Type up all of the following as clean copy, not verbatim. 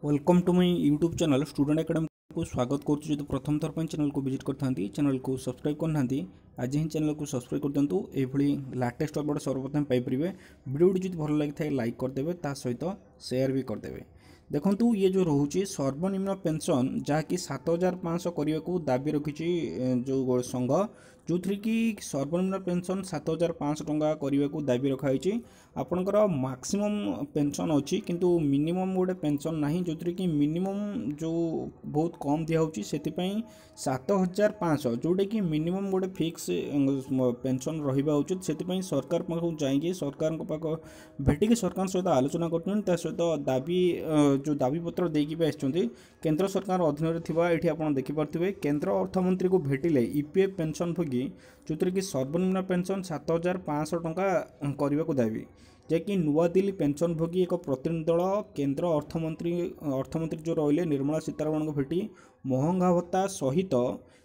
Welcome to my YouTube channel student academy को स्वागत करुँ। जो प्रथम थर चैनल को विजिट करते चैनल को सब्सक्राइब करना आज ही चैनल को सब्सक्राइब कर दिंतु। ये लाटेस्ट अपडेट सर्वप्रथम पाइपर वीडियो जो भल लगी लाइक करदे सहित शेयर भी करदे। देखु ये जो रोचे सर्वनिम्न पेंशन जहाँकि 7500 करने को दाबी रखी जो संघ जो थी कि सर्वनिम्न पेंशन 7500 टंका करने को दाबी रखाई। आपणकर मैक्सिमम पेंशन अच्छी किंतु मिनिमम गोटे पेंशन ना जो थी कि मिनिमम जो बहुत कम दिखाई से 7500 जोटा कि मिनिमम गोटे फिक्स पेंशन रहा उचित से सरकार पाखक जाइए सरकार पाख भेटिकी सरकार सहित आलोचना कर सहित दाबी जो दाबी पत्र देकी भी आसछन्ती केंद्र सरकार अधीन थिबा एठी आपण देखि परथिबे केंद्र अर्थमंत्री को भेटिले ईपीएफ पेंशन भोगी जोतिर कि सर्वनिम्न पेंशन 7500 टंका करने को दाबी जैकि नुआ दिल्ली पेंशन भोगी एक प्रतिनिधि दल केंद्र अर्थमंत्री जो रहिले निर्मला सीतारमण को भेटी महंगा भत्ता सहित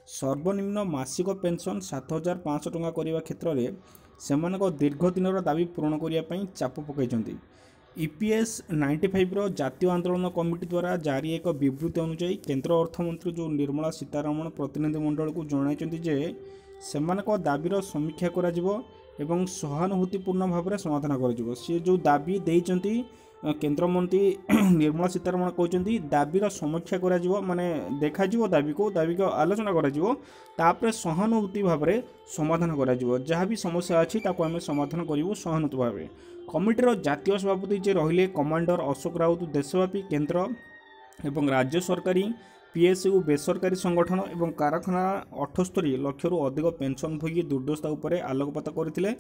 सर्वनिम्न मासिक पेंशन 7500 टंका करने क्षेत्र में सेमानक दीर्घ दिन दाबी पूरण करने चाप पकई। ईपीएस 95 रो जातीय आंदोलन कमिटी द्वारा जारी एक विवृत्ति अनुसार केंद्र अर्थमंत्री जो निर्मला सीतारमण प्रतिनिधि मंडल को जणाइछन्ति जे सेमानक दाबीर समीक्षा करा जिवो एवं सहानुभूतिपूर्ण भाव में समाधान कर सी जो दाबी देइछन्ति केंद्र मंत्री निर्मला सीतारमण कहते दाबीर समीक्षा करा जिवो माने देखा जिवो दाबी को आलोचना करा जिवो तापरे सहानुभूति भाव में समाधान करा जिवो जहाँ भी समस्या अच्छी ताको आमे समाधान करिवो सहानुभूति भाव में। कमिटीर जातीय सभापति जे रहिले कमांडर अशोक राउत देशव्यापी केंद्र एवं राज्य सरकारी पीएसयू बेसरकारी संगठन एवं कारखाना 78 लाख रु अधिक पेंशन भोगी दुर्दशा उपरे आलोकपात करथिले।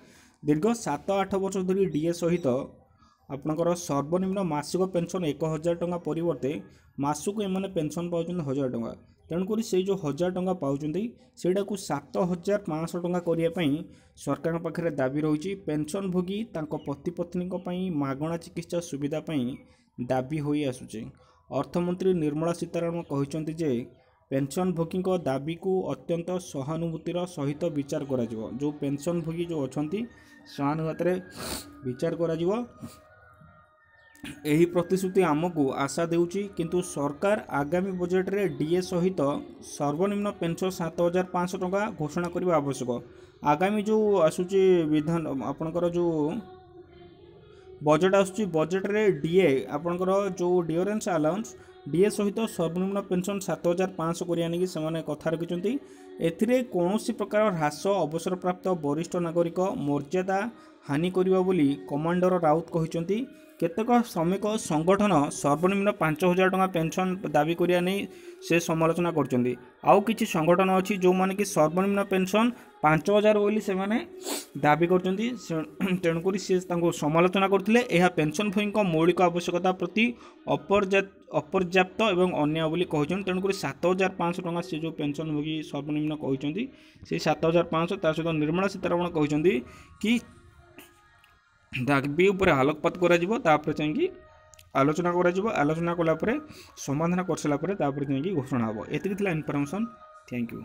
दीर्घ 7-8 वर्ष धरी डीए सहित आपणकर सर्वनिम्न मासिक पेंशन 1000 टंका परिवर्ते मासक एमाने पेंशन पाउछन 1000 टंका तेणुक से जो 1000 टंका पाउछन सेटा को 7500 टंका करने सरकार पाखे दाबी रही। पेंशन भोगी तांको पति पत्नी मागणा चिकित्सा सुविधा दाबी हो आसुचे। अर्थमंत्री निर्मला सीतारमण कहते जे पेंशन भोगी दाबी को अत्यंत सहानुभूतिर सहित विचार करा जिवो। जो पेंशन भोगी जो अछंती सहानुभूति विचार करा जिवो एही प्रतिश्रुति आमको आशा देउची किंतु सरकार आगामी बजेट रे डीए सहित सर्वनिम्न पेंशन 7500 टंका घोषणा करबा आवश्यक। आगामी जो आसुची विधान आपनकर जो बजेट आसुची बजेट रे डीए आपनकर जो डियरेंस अलाउंस डीए सहित सर्वनिम्न पेंशन 7500 करिया नेकी सेमाने कथा रखिचंती। एथिरे कोनोसी प्रकार ह्रास अवसर प्राप्त वरिष्ठ नागरिक मर्यादा हानि करिवा बोली कमांडर राउत कहिचंती। केतक श्रमिक संगठन सर्वनिम्न 5000 टंका पेंशन दाबी करिया नहीं से समालोचना करचंती। आउ किछि संगठन अछि जो माने कि सर्वनिम्न पेंशन 5000 बोली से माने दाबी करचंती तेणुकरी से तांको समालोचना करथिले। एहा पेंशन भोगी मौलिक आवश्यकता प्रति अपर्याप्त एवं अन्य बोली कहचन। तेणुकरी 7500 टंका से जो पेंशन भोगी सर्वनिम्न कहचंती से 7500 ता सहित निर्मला सीतारमण कहचंती कि दाबी उपर आलोकपात करा जिवो तापर चाहिए आलोचना करा जिवो आलोचना कला परे समाधान कर सारा परे तापर चाहिए घोषणा हबो। एतिक थिला इनफॉरमेशन। Thank you.